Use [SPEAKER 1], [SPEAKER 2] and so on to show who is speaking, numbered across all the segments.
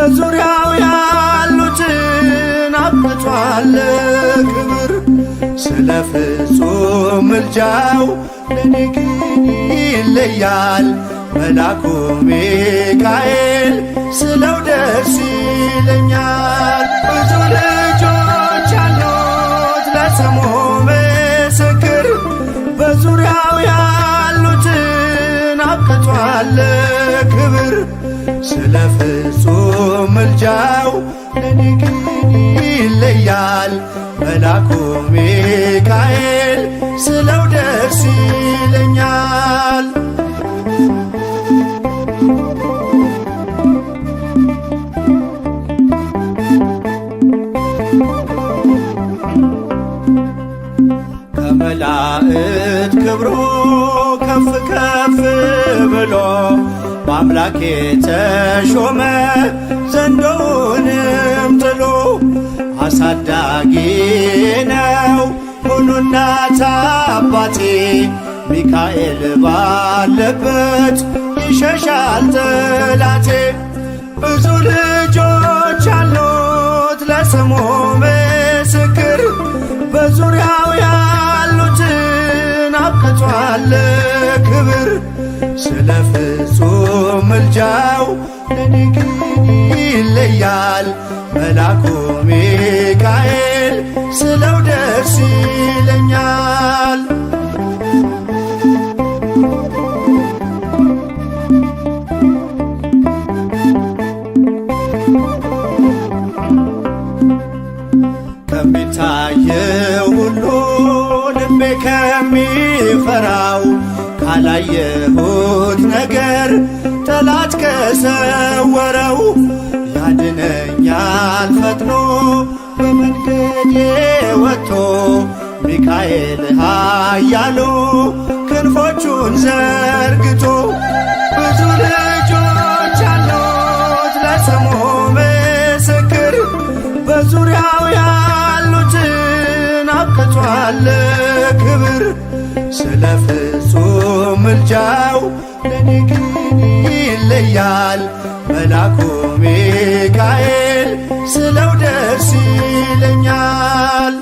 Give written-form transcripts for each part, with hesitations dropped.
[SPEAKER 1] በዙሪያው ያሉትን አብቅቷል ክብር። ስለ ፍጹም ምልጃው ለኔ ግን ይለያል መላኩ ሚካኤል ስለው ደስ ይለኛል። ብዙ ልጆች አሉት ለስሙ ምስክር በዙሪያው ያሉትን አብቅቷል ክብር። ስለ ፍጹም ምልጃው ለኔ ግን ይለያል መላኩ ሚካኤል ስለው ደስ ይለኛል። ከመላእክት ክብሩ ከፍ ከፍ ብሎ በአምላክ የተሾመ ዘንዶውንም ጥሎ አሳዳጊ ነው ሁሉ እናት አባቴ። ሚካኤል ባለበት ይሸሻል ጠላቴ። ብዙ ልጆች አሉት ለስሙ ምስክር በዙሪያው ያሉትን አብቅቷል ክብር። ስለ ፍጹም ምልጃው ለኔ ግን ይለያል መላኩ ሚካኤል ስለው ደስ ይለኛል። ከሚታየው ሁሉ ልቤ ከሚፈራው ካላየሁት ነገር ጠላት ከሰወረው ያድነኛል ፈጥኖ በመንገዴ ወጥቶ ሚካኤል ኃያሉ ክንፎቹን ዘርግቶ። ብዙ ልጆች አሉት ለስሙ ምስክር በዙሪያው ያሉትን አብቅቷል ክብር። ስለ ፍጹም ምልጃው ለኔ ግን ይለያል መላኩ ሚካኤል ስለው ደስ ይለኛል።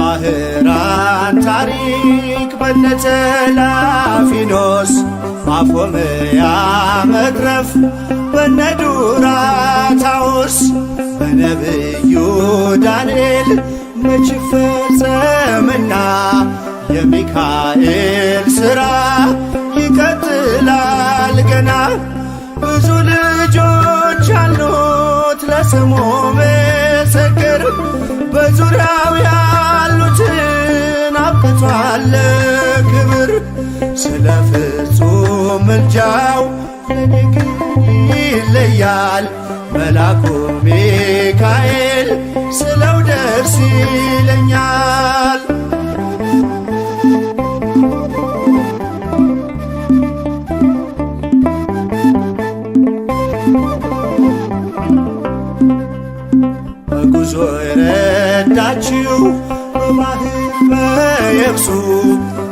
[SPEAKER 1] በባህራን ታሪክ በነተላፊኖስ ማፎምያ መትረፍ በነዱራታውስ በነብዩ ዳንኤል መች ፈጸምና የሚካኤል ሥራ ይቀጥላል ገና። ብዙ ልጆች አሉት ለስሙ ምስክር በዙሪያው ያሉትን አብቅቷል ክብር። ስለ ፍጹም ምልጃው ለኔ ግን ይለያል መላኩ ሚካኤል ስለው ደስ ይለኛል። በጉዞ የረዳችው በባህር በየብሱ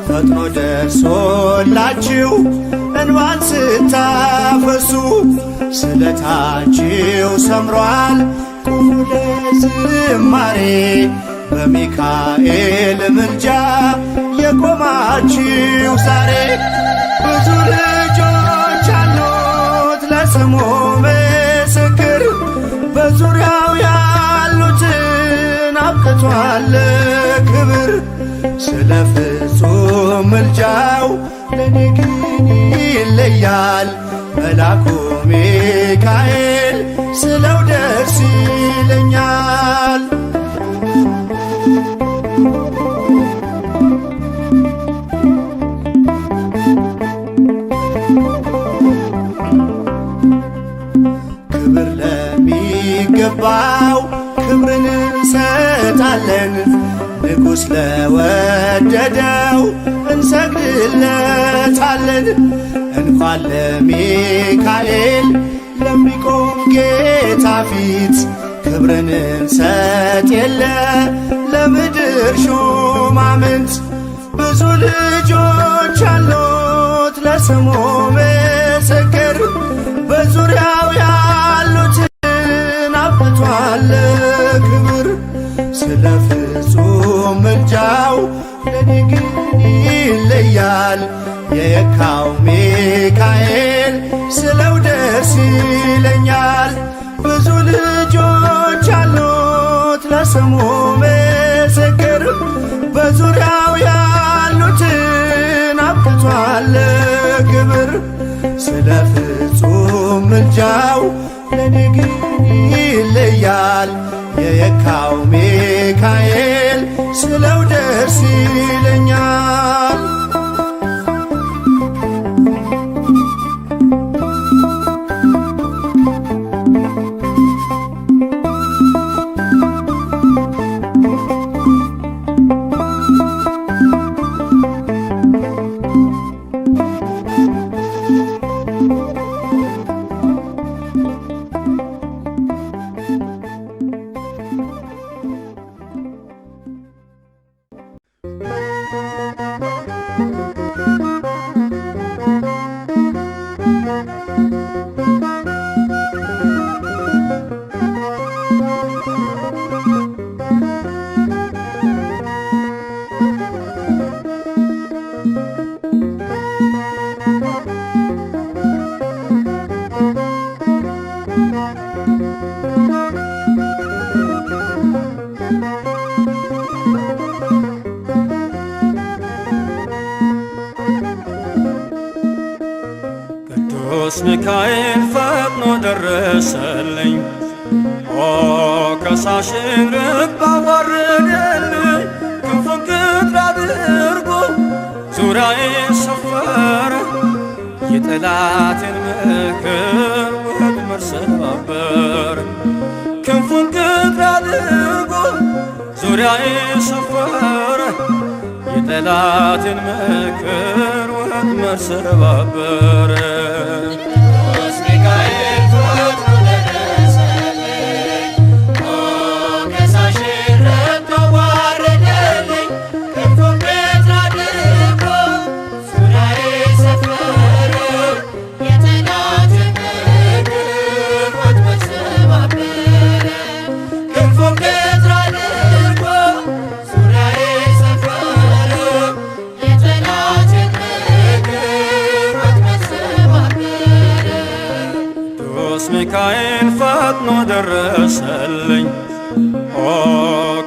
[SPEAKER 1] ፈጥኖ ደርሶላችሁ እንባን ስታፈሱ ስለታችሁ ሰምሯል ቁሙ ለዝማሬ በሚካኤል ምልጃ የቆማችሁ ዛሬ። ብዙ ልጆች አሉት ለስሙ ምስክር በዙሪያው ያሉትን አብቅቷል ክብር። ስለ ፍጹም ምልጃው ለኔ ግን ይለያል መላኩ ሚካኤል ስለው ደስ ይለኛል። ክብር ለሚገባው ክብርን እንሰጣለን ንጉሥ ለወደደው እንሰግድለታለን። እንኳን ለሚካኤል ለሚቆም ጌታ ፊት ክብርን እንሰጥ የለ የምድር ሹማምንት ብዙ ልጆች አሉት ለስሙ ምስክር በዙሪያው ያሉትን አብቅቷል ክብር ስለ ፍጹም ምልጃው ለኔ ግን ይለያል የየካው ሚካኤል ስለው ደስ ይለኛል ብዙ ልጆች አሉት ለስሙ ምስክር በዙሪያው ያሉትን አብቅቷል ክብር ስለ ፍጹም ምልጃው ለኔ ግን ይለያል የየካው ሚካኤል ስለው ደስ ይለኛል
[SPEAKER 2] ቅዱስ ሚካኤል ፈጥኖ ደረሰልኝ ከሳሽን ርግብ አዋረደልኝ ክንፉን ቅጥር አድርጎ ዙሪያዬን ሰፈረ የጠላቴን ምክር ወጥመድ ሰባበረ ክንፉን ቅጥር አድርጎ ዙሪያዬን ሰፈረ የጠላቴን ምክር ወጥመድ ሰባበረ ቅዱስ ሚካኤል ፈጥኖ ደረሰልኝ ከሳሽን ርግብ አዋረደልኝ ክንፉን ቅጥር አድርጎ ዙሪያዬን ሰፈረ የጠላቴን ምክር ወጥመድ ሰባበረ ክንፉን ቅጥር አድርጎ ዙሪያዬን ሰፈረ የጠላቴን ምክር ወጥመድ ሰባበረ ቅዱስ ሚካኤል ፈጥኖ ደረሰልኝ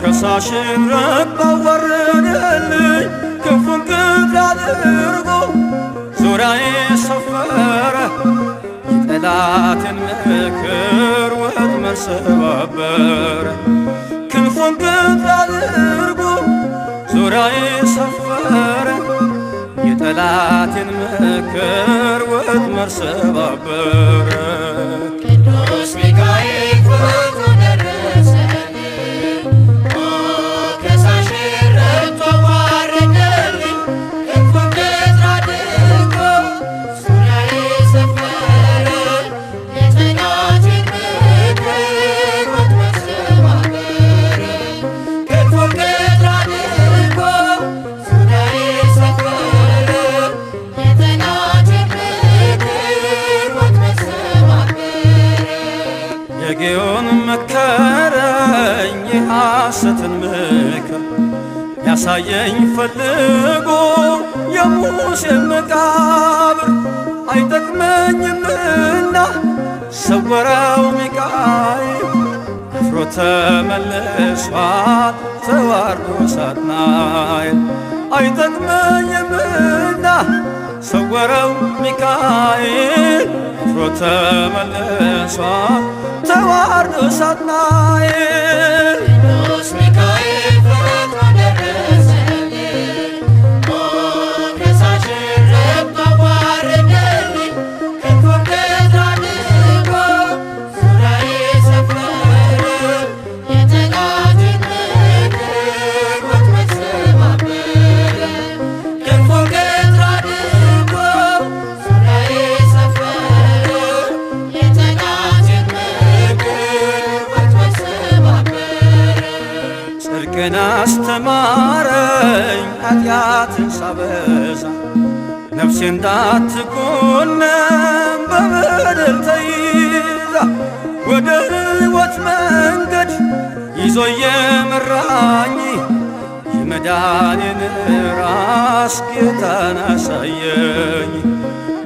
[SPEAKER 2] ከሳሽን ርግብ አዋረደልኝ ክንፉን ቅጥር አድርጎ ዙሪያዬን ሰፈረ የጠላቴን ምክር ወጥመድ ሰባበረ ክንፉን ቅጥር አድርጎ ዙሪያዬን ሰፈረ የጠላቴን ምክር ወጥመድ ሰባበረ ቅዱስ ሚካኤል ፈጥኖ ደረሰልኝ ከሳሽን ርግብ አዋረደልኝ ክንፉን ቅጥር አድርጎ ዙሪያዬን ሰፈረ የጠላቴን ምክር ወጥመድ ሰባበረ ክንፉን ቅጥር አድርጎ ዙሪያዬን ሰፈረ የጠላቴን ምክር ወጥመድ ሰባበረ የጌዮን መከረኝ የሐሰትን ምክር ያሳየኝ ፈልጎ የሙሴን መቃብር አይጠቅመኝምና ሰወረው ሚካኤል አፍሮ ተመልሷል ተዋርዶ ሳጥናኤል አይጠቅመኝምና ሰወረው ሚካኤል አፍሮ ተመልሷል ተዋርዶ ሳጥናኤል ቅዱስ ሚካኤል ፈጥኖ ደረሰልኝ ከሳሽን ርግብ አዋረደልኝ ክንፉን ቅጥር አድርጎ ዙሪያዬን ሰፈረ የጠላቴን ምክር ወጥመድ ሰባበረ ክንፉን ቅጥር አድርጎ ዙሪያዬን ሰፈረ የጠላቴን ምክር ወጥመድ ሰባበረ
[SPEAKER 3] ጽድቅን አስተማረኝ ኃጢአትን ሳበዛ ነፍሴ እንዳትኮነን በበደል ተይዛ ወደ ሕይወት መንገድ ይዞ የመራኝ የመዳኔን ራስ ጌታን አሳየኝ።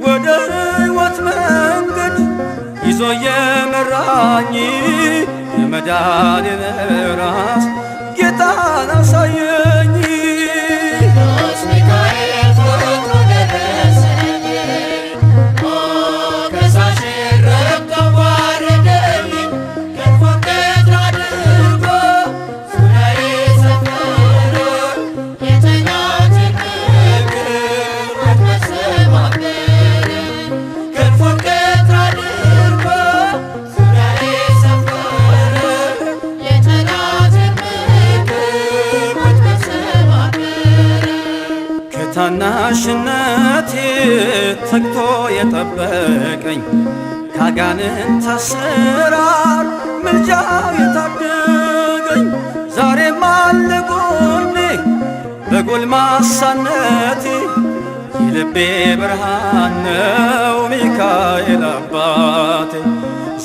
[SPEAKER 3] ወደ ሕይወት መንገድ ይዞ የመራኝ የመዳኔን ራስ ጌታን አሳየኝ።
[SPEAKER 2] ቅዱስ ሚካኤል ፈጥኖ ደረሰልኝ፣ ከሳሽን ረግጦ ዋረደልኝ። ክንፉን ቀትር አድርጎ ዙሪያዬ ሰፈረ፣ የጠላቴን እግር ወጥመድ ሰባበረ። ክንፉን ቀትር አድርጎ ዙሪያዬ ሰፈረ፣ የጠላቴን እግር ወጥመድ ሰባበረ።
[SPEAKER 3] ከታናሽነቴ ተግቶ የጠበቀኝ ካጋንንት አሰራር ምልጃው የታደገኝ ዛሬም አለ ጎኔ በጎልማሳነቴ የልቤ ብርሃን ነው ሚካኤል አባቴ።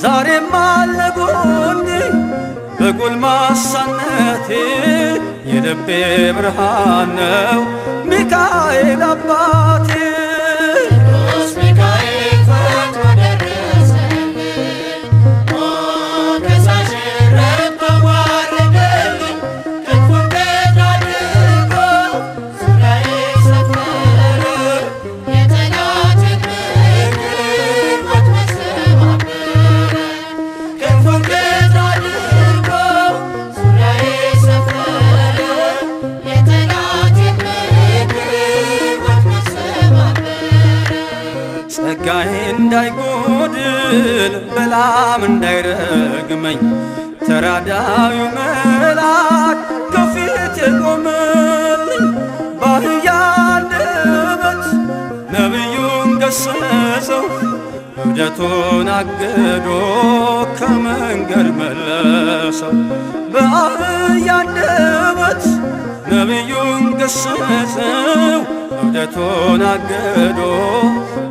[SPEAKER 3] ዛሬም አለ ጎኔ በጎልማሳነቴ የልቤ ብርሃን ነው ሚካኤል አባቴ።
[SPEAKER 2] ቅዱስ ሚካኤል ፈጥኖ ደረሰልኝ፣ ከሳሽን ረግጦ ዋረደልኝ። ክንፉን ቀትር አድርጎ ዙሪያዬ ሰፈረ፣ የጠላቴን እግር ወጥመድ ሰባበረ። ክንፉን ቀትር አድርጎ ዙሪያዬ ሰፈረ፣ የጠላቴን እግር ወጥመድ ሰባበረ።
[SPEAKER 3] ጸጋዬ እንዳይጎድል በላም እንዳይረግመኝ ተራዳዩ መልአክ ከፊቴ ቆመልኝ። በአህያ አንደበት ነቢዩን ገሰጸው እብደቱን አግዶ ከመንገድ መለሰው። በአህያ አንደበት ነቢዩን ገሰጸው እብደቱን አግዶ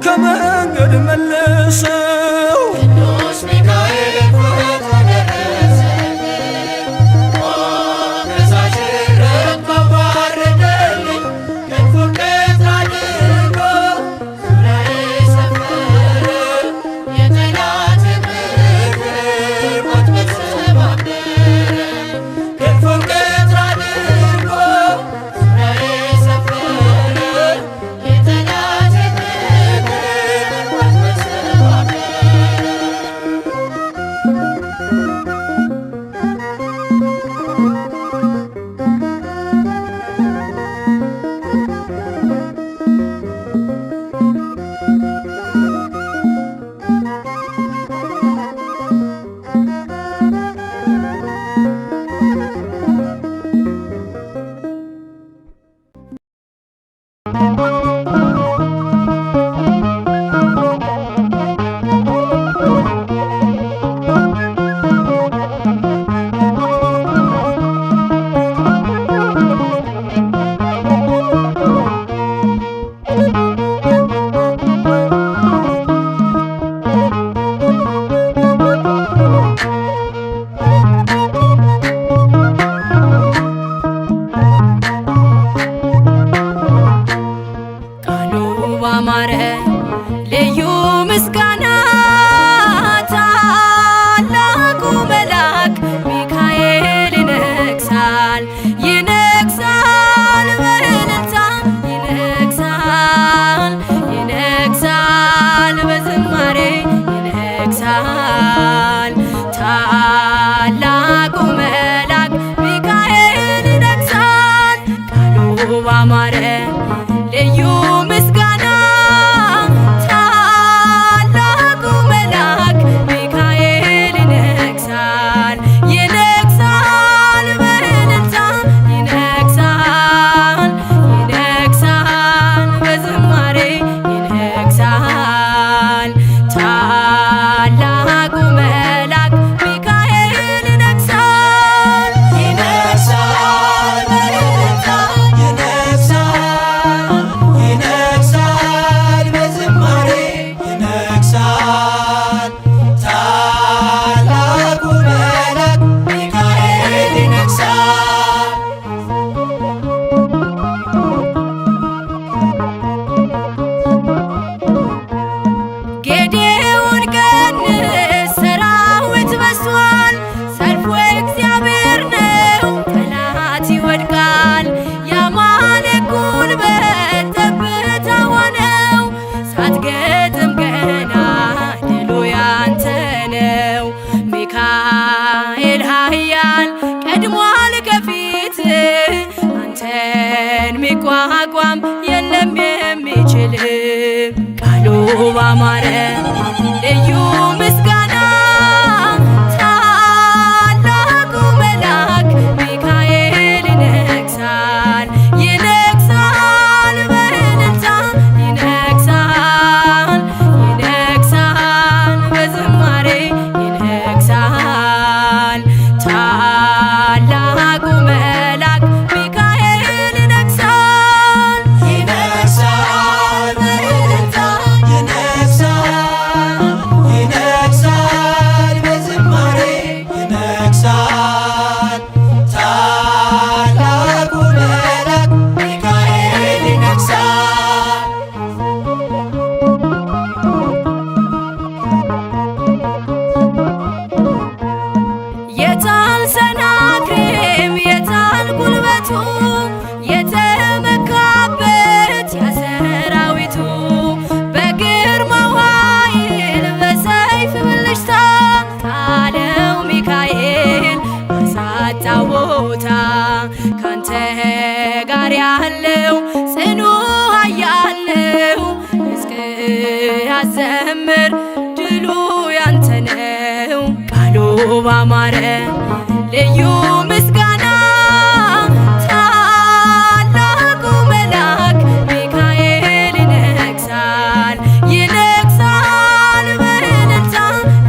[SPEAKER 3] ከመንገድ መለሰው።
[SPEAKER 2] ቅዱስ ሚካኤል ፈጥኖ ደረሰልኝ፣ ከሳሽን ረግጦ ዋረደልኝ። ክንፉን ቀትር አድርጎ ዙሪያዬ ሰፈረ፣ የጠላቴን እግር ወጥመድ ሰባበረ። ክንፉን ቀትር አድርጎ ዙሪያዬ ሰፈረ፣ የጠላቴን እግር ወጥመድ ሰባበረ።
[SPEAKER 4] ቃሉ ባማረ ልዩ ምስጋና ታላቁ መልአክ ሚካኤል ይነግሣል፣ ይነግሣል በእልልታ ይነግሣል፣ ይነግሣል በዝማሬ ይነግሣል። ታላቁ መልአክ ሚካኤል ይነግሣል፣ ቃሉ ባማረ ልዩ ምስጋና ታላቁ መልአክ ሚካኤል ይነግሣል፣ ይነግሣል በእልልታ ይነግሣል፣ ይነግሣል በዝማሬ ይነግሣል። ታላቁ መልአክ ሚካኤል ይነግሣል፣ ይነግሣል ሊቋቋም የለም የሚችል ቃሉ ባማረ ልዩ ምስጋና ታላቁ መልአክ ሚካኤል ይነግሣል ይነግሣል በእልልታ ይነግሣል ይነግሣል በዝማሬ ይነግሣል ታላቁ መልአክ ሚካኤል ይነግሣል
[SPEAKER 2] ይነግሣል በእልልታ ይነግሣል ይነግሣል በዝማሬ ይነግሣል ታላቁ መልአክ ሚካኤል ይነግሣል።
[SPEAKER 4] የታል ሰናክሬም የታል ጉልበቱ የተመካበት የሰራዊቱ በግርማው ኃይል በሰይፍ ብልጭታ ጣለው ሚካኤል አሳጣው ቦታ ካንተ ጋር ያለው ጽኑ ኃያል ነው ሕዝቅያስ ዘምር ድሉ ያንተ ነው ቃሉ ባማረ ልዩ ምስጋና ታላቁ መልአክ ሚካኤል ይነግሣል ይነግሣል በእልልታ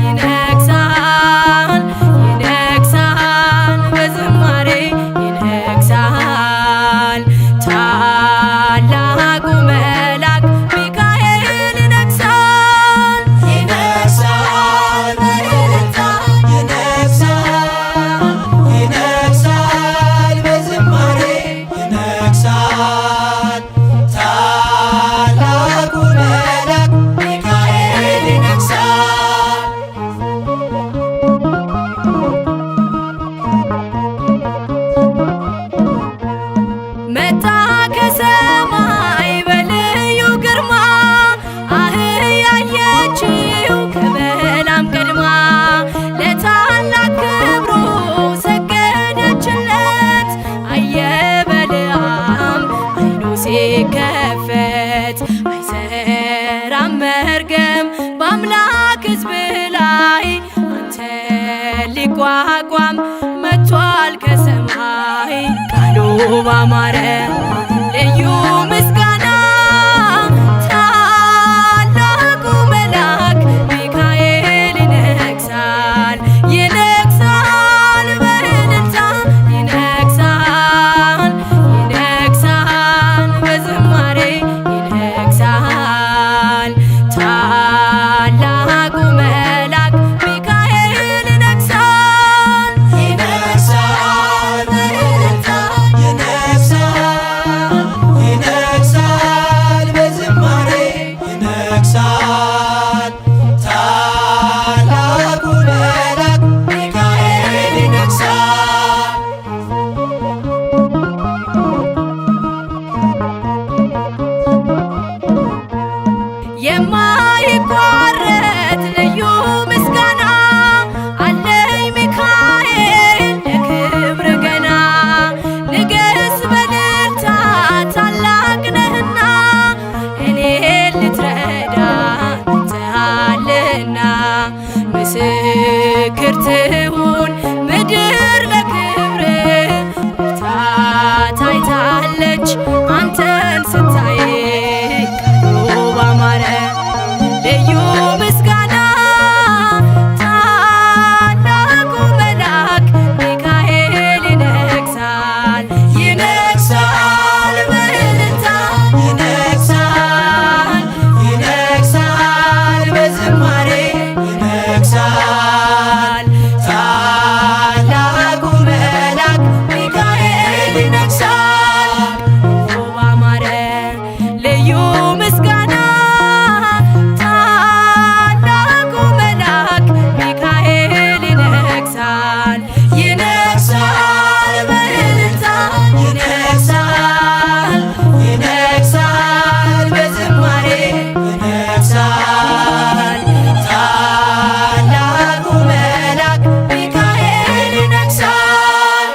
[SPEAKER 4] ይነግሣል ይነግሣል በዝማሬ ይነግሣል ታላቁ መልአክ ሚካኤል ይነግሣል
[SPEAKER 2] ይነግሣል በእልልታ ይነግሣል ይነግሣል በዝማሬ ይነግሣል ታላቁ መልአክ ሚካኤል ይነግሣል።
[SPEAKER 4] መጣ ከሰማይ በልዩ ግርማ አህያ አየችው ከበላም ቀድማ ለታላቅ ክብሩ ሰገደችለት አየ በለዓም ዓይኑ ሲከፈት አይሰራም መርገም በአምላክ ሕዝብ ላይ አንተ ሊቋቋም መጥቷል ከሰማይ ቃሉ ባማረ ልዩ ምስጋና ታላቁ መልአክ ሚካኤል ይነግሣል ይነግሣል በእልልታ ይነግሣል ይነግሣል በዝማሬ ይነግሣል ታላቁ መልአክ ሚካኤል ይነግሣል
[SPEAKER 2] ይነግሣል በእልልታ ይነግሣል ይነግሣል በዝማሬ ይነግሣል ታላቁ መልአክ ሚካኤል ይነግሣል።
[SPEAKER 4] የማይቋረጥ ልዩ ምስጋና አለኝ ሚካኤል ለክብር ገና ንገስ በእልልታ ታላቅ ነህና እኔን ልትረዳ መጥተሃልና ምስክር ትሁን ምድር ለክብር ብርታት አይታለች አንተን ስታይ ቃሉ ባማረ ልዩ ምስጋና ታላቁ መልአክ ሚካኤል ይነግሣል
[SPEAKER 2] ይነግሣል በእልልታ ይነግሣል ይነግሣል በዝማሬ ይነግሣል ታላቁ መልአክ ሚካኤል ይነግሣል።
[SPEAKER 4] ባማረ ልዩ ምስጋና ታላቁ መልአክ ሚካኤል ይነግሣል
[SPEAKER 2] ይነግሣል በእልልታ ይነግሣል ይነግሣል በዝማሬ ይነግሣል ታላቁ መልአክ ሚካኤል ይነግሣል።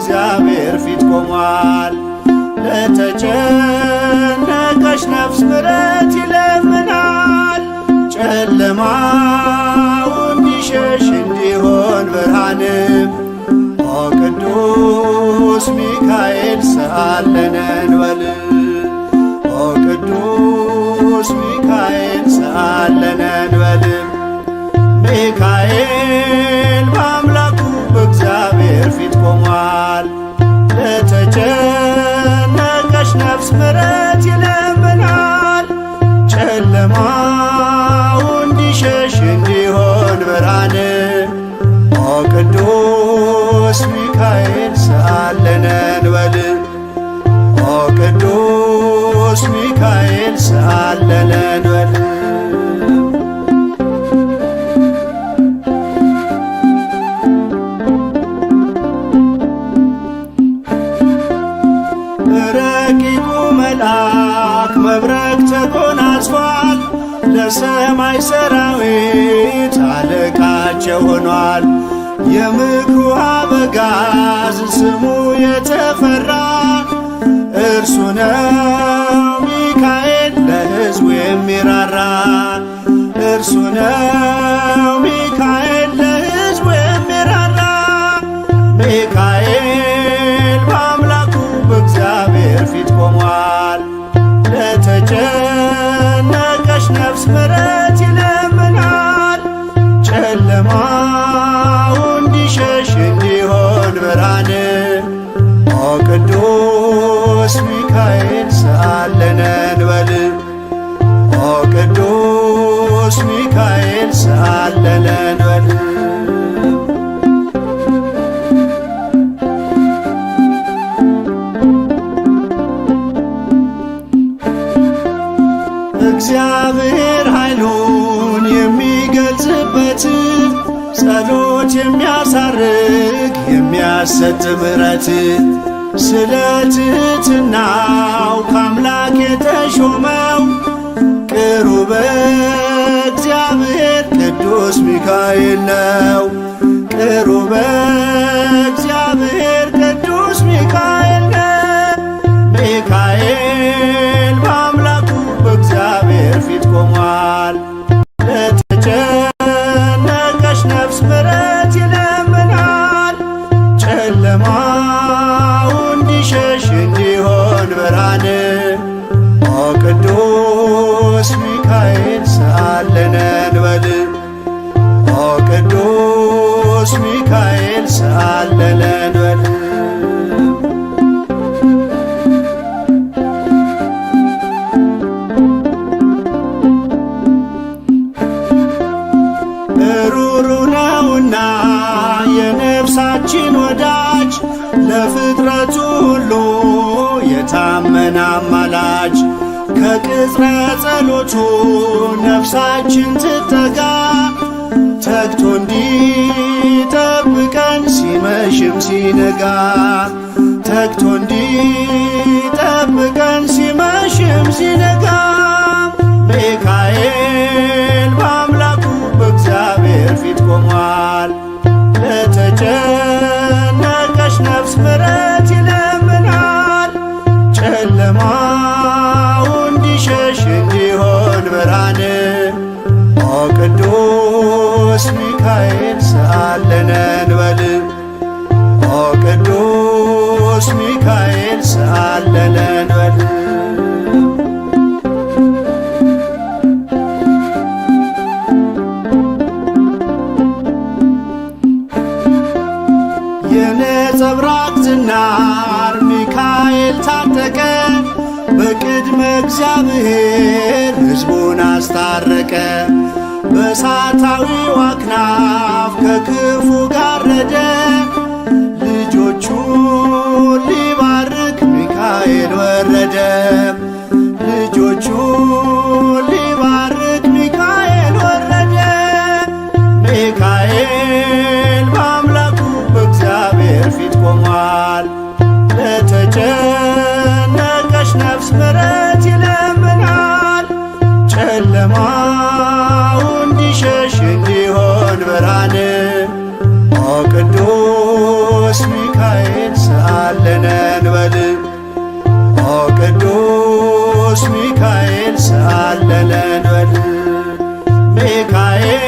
[SPEAKER 1] በእግዚአብሔር ፊት ቆሟል። ለተጨነቀች ነፍስ ምሕረት ይለምናል። ጨለማው እንዲሸሽ እንዲሆን ብርሃንም ኦ ቅዱስ ሚካኤል ሰአለነ እንበል። ኦ ቅዱስ ሚካኤል ሰአለነ እንበል። ሚካኤል በአምላኩ በእግዚአብሔር ፊት ቆሟል። ለተጨነቀች ነፍስ ምሕረት ይለምናል። ጨለማው እንዲሸሽ እንዲሆን ብርሃን ኦ ቅዱስ ሚካኤል ሰአለነ እንበል። ኦ ቅዱስ ሚካኤል ሰአለነ እንበል። ረቂቁ መልአክ መብረቅ ተጎናጽፏል። ለሰማይ ሰራዊት አለቃቸው ሆኗል። የምክሩ አበጋዝ ስሙ የተፈራ እርሱ ነው ሚካኤል ለሕዝቡ የሚራራ። እርሱ ነው ሚካኤል ለሕዝቡ የሚራራ። ሚካኤል በአምላኩ በእግዚአብሔር ፊት ቆሟል። ለተጨነቀች ነፍስ ምሕረት ይለምናል። ጨለማው እንዲሸሽ እንዲሆን ብርሃን ኦ ቅዱስ ሚካኤል ሰአለነ እንበል። ኦ ቅዱስ ሚካኤል ሰአለነ እንበል። እግዚአብሔር ኃይሉን የሚገልጽበት ጸሎት የሚያሳርግ የሚያሰጥ ምሕረት ስለ ትሕትናው ከአምላክ የተሾመው ቅሩበ እግዚአብሔር ቅዱስ ሚካኤል ነው። ቅሩበ እግዚአብሔር ቅዱስ ሚካኤል ነው። ሚካኤል በአምላኩ በእግዚአብሔር ፊት ቆሟል። ለተጨነቀች ነፍስ ምሕረት ይለምናል። ጨለማው እንዲሸሽ እንዲሆን ብርሃን ኦ ቅዱስ ሚካኤል ሰአለነ እንበል። ኦ ቅዱስ ሚካኤል ሰአለነ እንበል። ሩሩ ነውና የነፍሳችን ወዳጅ ለፍጥረቱ ሁሉ የታመነ አማላጅ ከቅጽረ ጸሎቱ ነፍሳችን ትጠጋ ተግቶ እንዲጠብቀን ሲመሽም ሲነጋ ተግቶ እንዲጠብቀን ሲመሽም ሲነጋ ሚካኤል በአምላኩ በእግዚአብሔር ፊት ቆሟል። ለተጨነቀች ነፍስ ምሕረት ይለምናል። ጨለማው እንዲሸሽ እንዲሆን ብርሃን ኦ ቅዱስ ሚካኤል ሰአለነ እንበል። ኦ ቅዱስ ሚካኤል ሰአለነ እንበል። የነጸብራቅ ዝናር ሚካኤል ታጠቀ በቅድመ እግዚአብሔር ሕዝቡን አስታረቀ። በእሳታዊው አክናፍ ከክፉ ጋረደ ልጆቹን ሊባርክ ሚካኤል ወረደ። ልጆቹን ሊባርክ ሚካኤል ወረደ። ሚካኤል በአምላኩ በእግዚአብሔር ፊት ቆሟል። ለተጨነቀች ነፍስ ምሕረት ይለምናል። ጨለማው እንዲሸሽ እንዲሆን ብርሃን ኦ ቅዱስ ሚካኤል ቅዱስ ሚካኤል ሰአለለን በል። ሚካኤል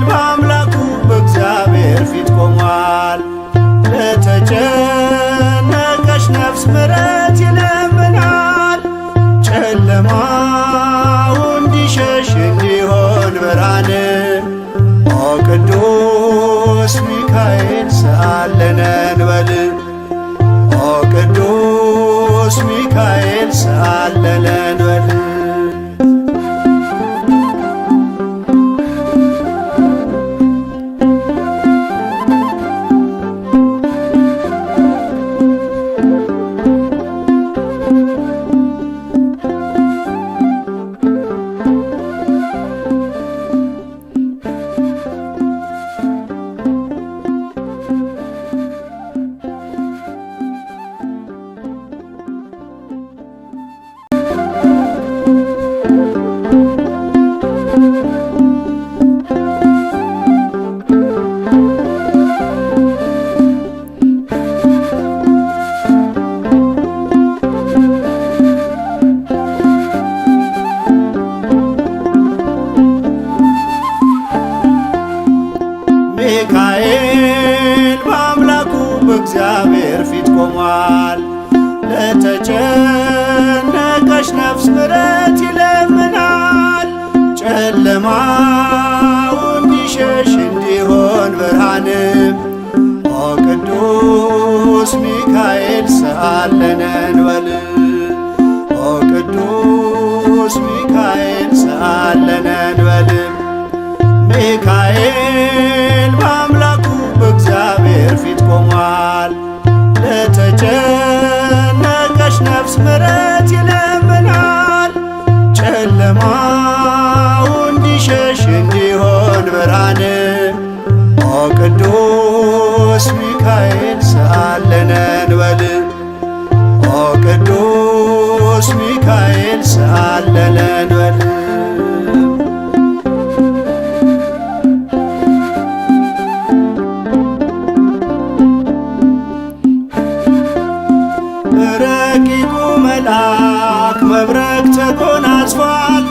[SPEAKER 1] በአምላኩ በእግዚአብሔር ፊት ቆሟል። ለተጨነቀች ነፍስ ምሕረት ይለምናል። ጨለማው እንዲሸሽ እንዲሆን ብርሃን ኦ ቅዱስ ሚካኤል ሰአለነን በል። ኦ ቅዱስ ሚካኤል ሰአለነን በል። ሚካኤል በአምላኩ በእግዚአብሔር ፊት ቆሟል። ለተጨነቀች ነፍስ ምሕረት ይለምናል። ጨለማው እንዲሸሽ እንዲሆን ብርሃንም ኦ ቅዱስ ሚካኤል ሰአለነን በል። ኦ ቅዱስ ሚካኤል ሰአለነን በል። ሚካኤል በአምላኩ በእግዚአብሔር ፊት ቆሟል። ለተጨነቀች ነፍስ ምሕረት ይለምናል። ጨለማው እንዲሸሽ እንዲሆን ብርሃን ኦ ቅዱስ ሚካኤል ሰአለነን በል። ኦ ቅዱስ ሚካኤል ሰአለነን በል። ረቂቁ መልአክ መብረቅ ተጎናጽፏል።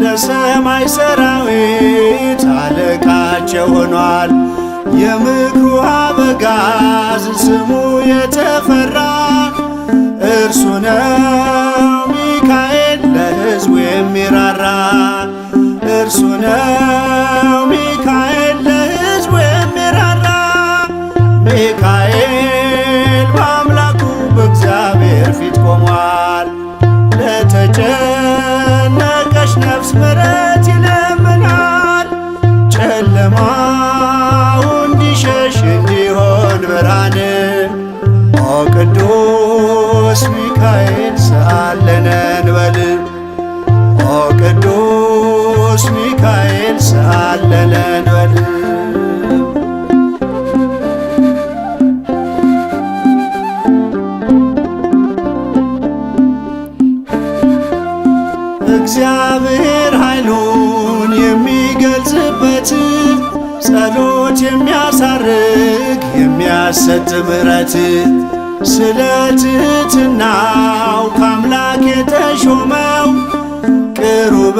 [SPEAKER 1] ለሰማይ ሰራዊት አለቃቸው ሆኗል። የምክሩ አበጋዝ ስሙ የተፈራ እርሱ ነው ሚካኤል ለሕዝቡ የሚራራ። እርሱ ነው ሚካኤል ለሕዝቡ የሚራራ። ሚካኤል በአምላኩ በእግዚአብሔር ፊት ቆሟል። ለተጨነቀች ነፍስ ምሕረት ይለምናል። ጨለማው እንዲሸሽ እንዲሆን ብርሃን ኦ ቅዱስ ሚካኤል ሰአለነን በል። ኦ ቅዱስ ሚካኤል ሰአለነን በል። እግዚአብሔር ኃይሉን የሚገልጽበት ጸሎት የሚያሳርግ የሚያሰጥ ምሕረት ስለ ትሕትናው ከአምላክ የተሾመው ቅሩበ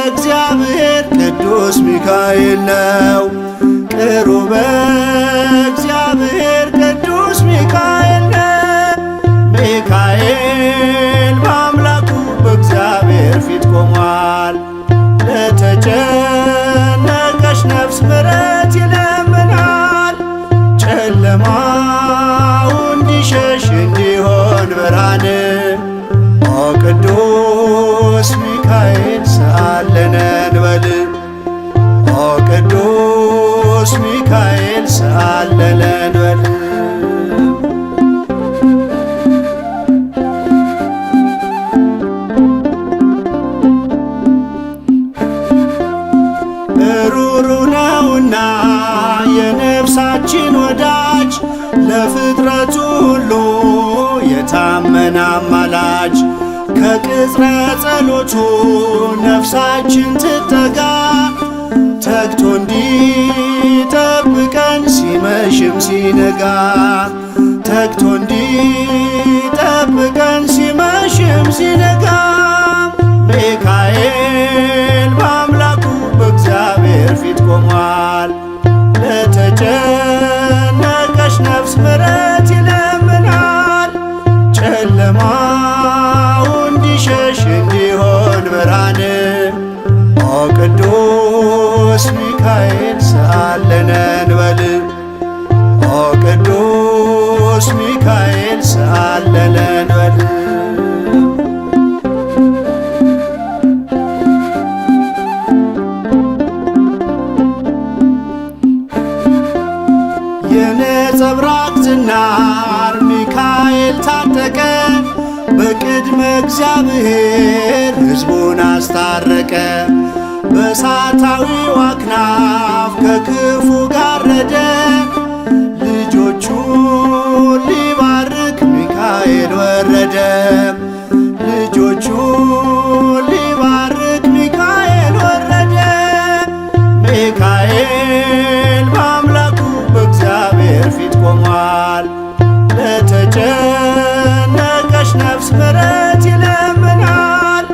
[SPEAKER 1] እግዚአብሔር ቅዱስ ሚካኤል ነው። ቅሩበ እግዚአብሔር ቅዱስ ሚካኤል ነው። ሚካኤል በአምላኩ በእግዚአብሔር ፊት ቆሟል። ለተጨነቀች ነፍስ ምሕረት ይለምናል። ጨለማው እንዲሸሽ እንዲሆን ብርሃን ኦ ቅዱስ ሚካኤል ሰአለነን በል። ኦ ቅዱስ ሚካኤል ሰአለነን በል። ሩሩ ነውና የነፍሳችን ወዳጅ ለፍጥረቱ ሁሉ የታመነ አማላጅ ከቅጽረ ጸሎቱ ነፍሳችን ትጠጋ ተግቶ እንዲጠብቀን ሲመሽም ሲነጋ ተግቶ እንዲጠብቀን ሲመሽም ሲነጋ ሚካኤል ሰአለለን በል የነጸብራቅ ዝናር ሚካኤል ታጠቀ በቅድመ እግዚአብሔር ሕዝቡን አስታረቀ በእሳታዊው አክናፍ ከክፉ ጋረደ ልጆቹን ሊባርክ ሚካኤል ወረደ ልጆቹን ሊባርክ ሚካኤል ወረደ ሚካኤል በአምላኩ በእግዚአብሔር ፊት ቆሟል ለተጨነቀች ነፍስ ምሕረት ይለምናል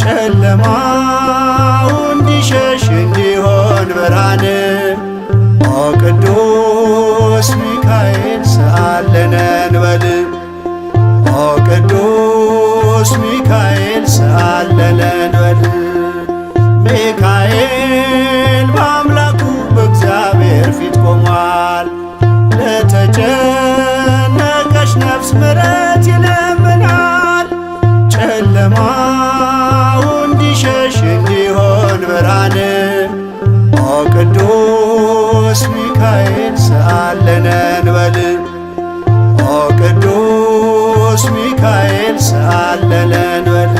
[SPEAKER 1] ጨለማው እንዲሸሽ እንዲሆን ብርሃን ኦ ቅዱስ ሚካኤል ሰአለነ እንበል ኦ ቅዱስ ሚካኤል ሰአለነ እንበል ሚካኤል በአምላኩ በእግዚአብሔር ፊት ቆሟል ለተጨነቀች ነፍስ ምሕረት ይለምናል ጨለማው እንዲሸሽ እንዲሆን ብርሃን ኦ ቅዱስ ሚካኤል ሰአለነ እንበል ኦ ቅዱስ ሚካኤል ሰአለነ እንበል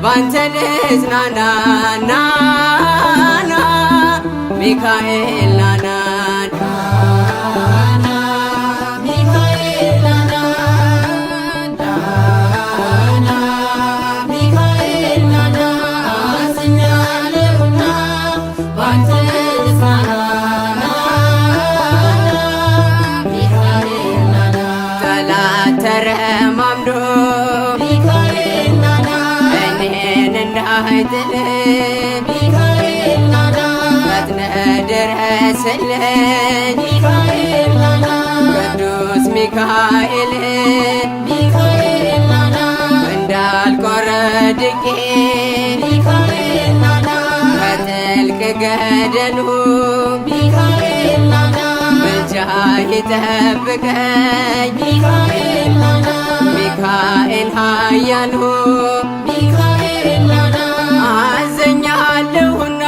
[SPEAKER 4] ባንተ ልጽናና ናና ሚካኤል ናና ተረማምዶ እኔን እንዳይጥል ፈጥነህ ድረስልኝ ቅዱስ ሚካኤል እንዳልቆረድቄ ከጥልቅ ገደሉ ምልጃህ ይጠብቀኝ ሚካኤል ኃያሉ አዘኛለሁና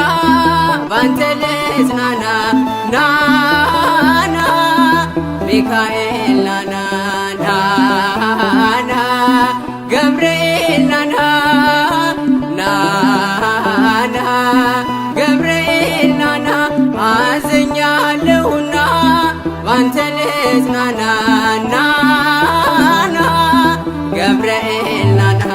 [SPEAKER 4] ባንተ ልጽናና ናና ሚካኤል ናና ናና ገብርኤል ናና ናና ገብርኤል ናና አዘኛለሁና ባንተ ልጽናና ናና ገብርኤል ናና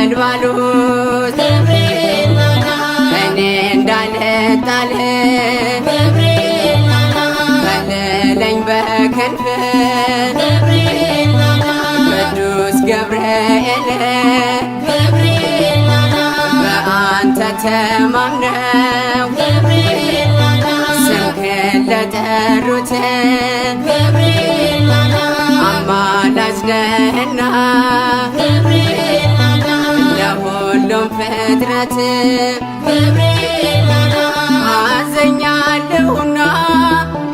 [SPEAKER 4] ነበልባሉት እኔ እንዳልጣል ከለለኝ በክንፍ ቅዱስ ገብርኤል በአንተ ተማምነው ስምህን ለጠሩት አማላጅ ነህና ለሁሉም ፍጥረት አዘኛለሁና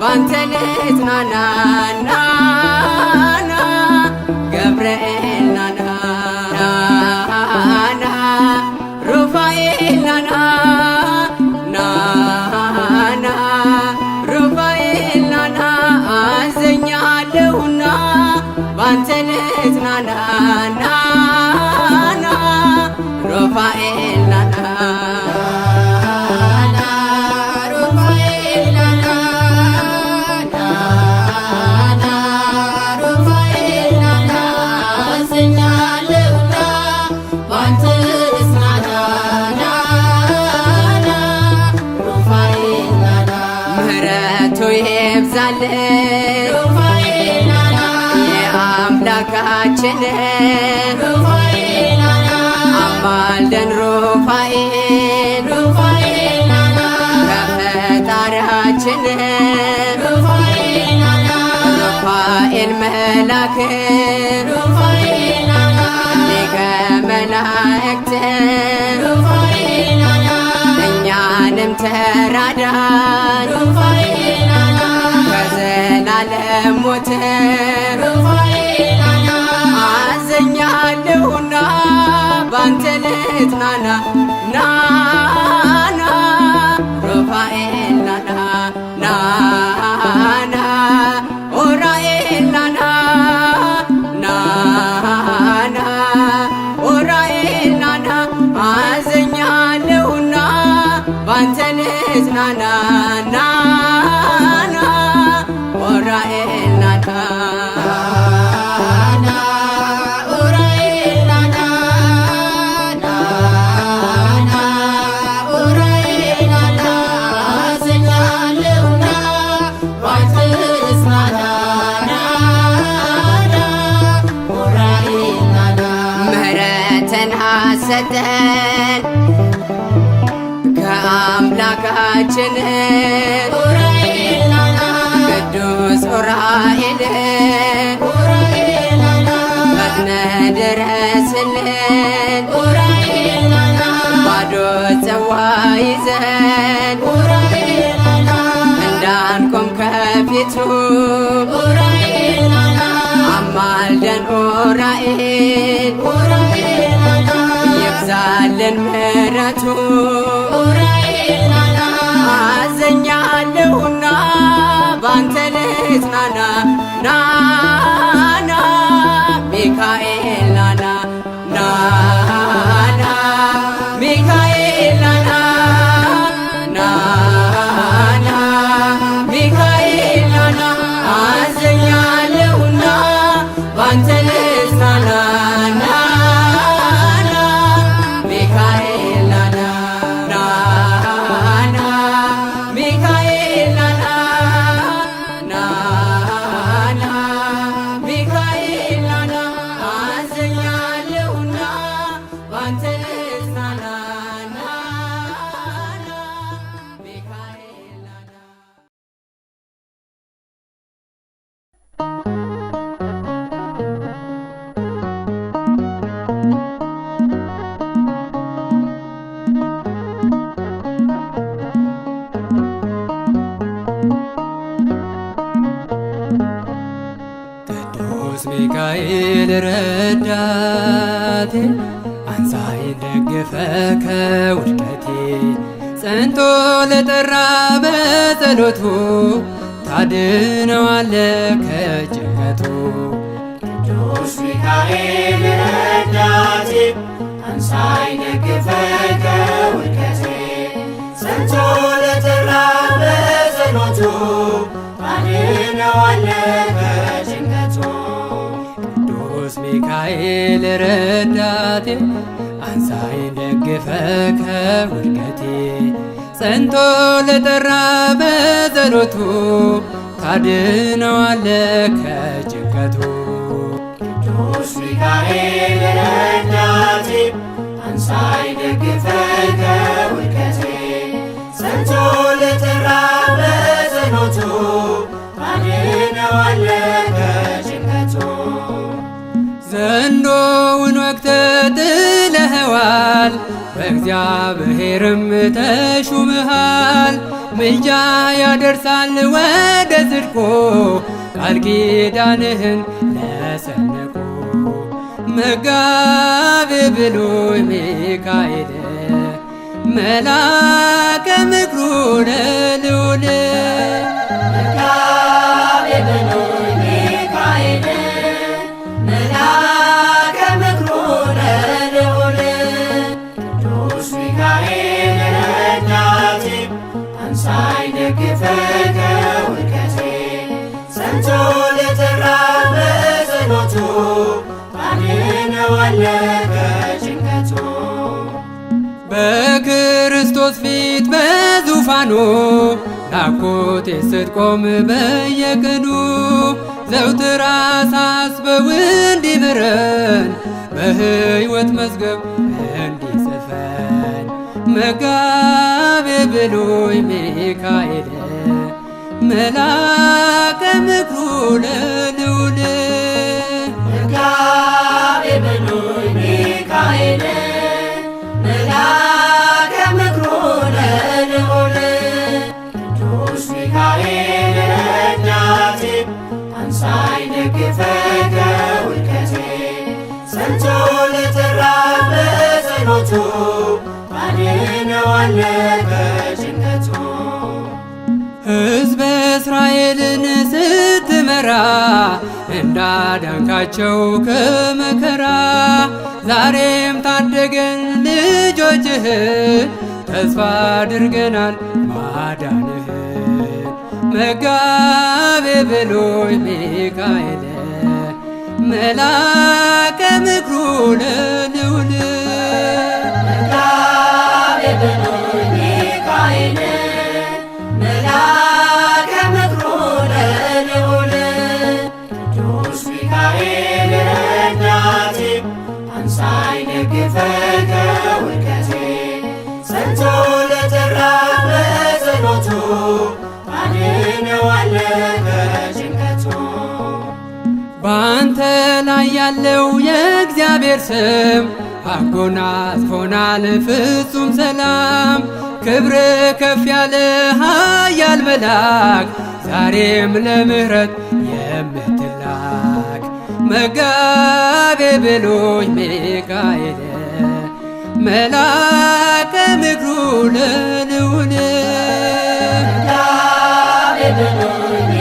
[SPEAKER 4] ባንተ ልጽናና ገብርኤል ናና ሩፋኤል ናና ሩፋኤል ናና አዘኛለሁና ባንተ ልጽናና ሩፋኤል ናና የአምላካችን አማልደን ሩፋኤል ከፈጣሪያችን ሩፋኤል መላክ ሊቀ መላእክት እኛንም ተራዳን ከዘላለም ሞት አዘኛለሁና ባንተ ልጽናና ናና ሩፋኤል ናና ናና ኡራኤል ናና ናና ኡራኤል ናና አዘኛለሁና ባንተ ልጽናና ናና ኡራኤል ናና ሰጠን ከአምላካችን ቅዱስ ኡራኤል ፈጥነ ድረስልን ባዶ ጽዋ ይዘን እንዳንቆም ከፊቱ አማልደን ኡራኤል ይብዛልን ምሕረቱ አዘኛለሁና ባንተ ልጽናና ናና ሚካኤል ናና ናና ሚካኤል ናና ናና ሚካኤል ናና አዘኛለሁና ባንተ ልጽናና
[SPEAKER 3] ሚካኤል ረዳቴ አንሳይ ደግፈ ከውድቀቴ ጸንቶ ለጠራ በጸሎቱ ታድነዋለ ከጭንቀቱ።
[SPEAKER 2] ቅዱስ ሚካኤል ረዳቴ አንሳይ ደግፈ ከውድቀቴ ጸንቶ ለጠራ በጸሎቱ ታድነዋለ ከጭንቀቱ።
[SPEAKER 3] ቅዱስ ሚካኤል ረዳቴ አንሳይ ደግፈ ከውድቀቴ ጸንቶ ለጠራ በጸሎቱ ታድነዋለ ከጭንቀቱ።
[SPEAKER 2] ቅዱስ ሚካኤል ረዳቴ አንሳይ ደግፈ ከውድቀቴ ጸንቶ ለጠራ በጸሎቱ ታድነዋለ ከጭንቀቱ።
[SPEAKER 3] ዘንዶውን ወግተህ ጥለኸዋል፣ በእግዚአብሔርም ተሹመሃል። ምልጃ ያደርሳል ወደ ጽድቁ ቃል ኪዳንህን ለሰነቁ። መጋቤ ብሉይ ሚካኤል መልአከ ምክሩ ለልዑል
[SPEAKER 2] መጋቤ ብሉይ ሚካኤል መልአከ ምክሩ ለልዑል ቅዱስ ሚካኤል ረዳቴ አንሳኝ ደግፈኝ ከውድቀቴ ጸንቶ ለጠራ በጸሎቱ ታድነዋለህ ከጭንቀቱ።
[SPEAKER 3] በክርስቶስ ፊት በዙፋኑ ናፍቆቴ ስትቆም በየቀኑ ዘውትር አሳስበው እንዲምረን በሕይወት መዝገብ እንዲጽፈን። መጋቤ ብሉይ ሚካኤል መልአከ ምክሩ ለልዑል
[SPEAKER 2] መጋቤ ብሉይ ሚካኤል መልአከ ምክሩ ለልዑል ቅዱስ ሚካኤል ረዳቴ አንሳኝ ደግፈኝ ከውድቀቴ ጸንቶ ለጠራ በጸሎቱ ታድነዋለህ ከጭንቀቱ።
[SPEAKER 3] ሕዝበ እስራኤልን ስትመራ እንዳዳንካቸው ከመከራ ዛሬም ታደገን ልጆችህን ተስፋ አድርገናል ማዳንህን። መጋቤ ብሉይ ሚካኤል መልአከ ምክሩ ለልዑል
[SPEAKER 2] መጋቤ ብሉይ ሚካኤል መልአከ ምክሩ ለልዑል ቅዱስ ሚካኤል ረዳቴ አንሳኝ ደግፈኝ ከውድቀቴ ጸንቶ ለጠራ በጸሎቱ ታድነዋለህ ከጭንቀቱ።
[SPEAKER 3] በአንተ ላይ ያለው የእግዚአብሔር ስም አጎናጽፎናል ፍጹም ሰላም። ክብር ከፍ ያለ ኃያል መልአክ ዛሬም ለምሕረት የምትላክ። መጋቤ ብሉይ ሚካኤል መልአከ ምክሩ ለልዑል
[SPEAKER 2] መጋቤ ብሉይ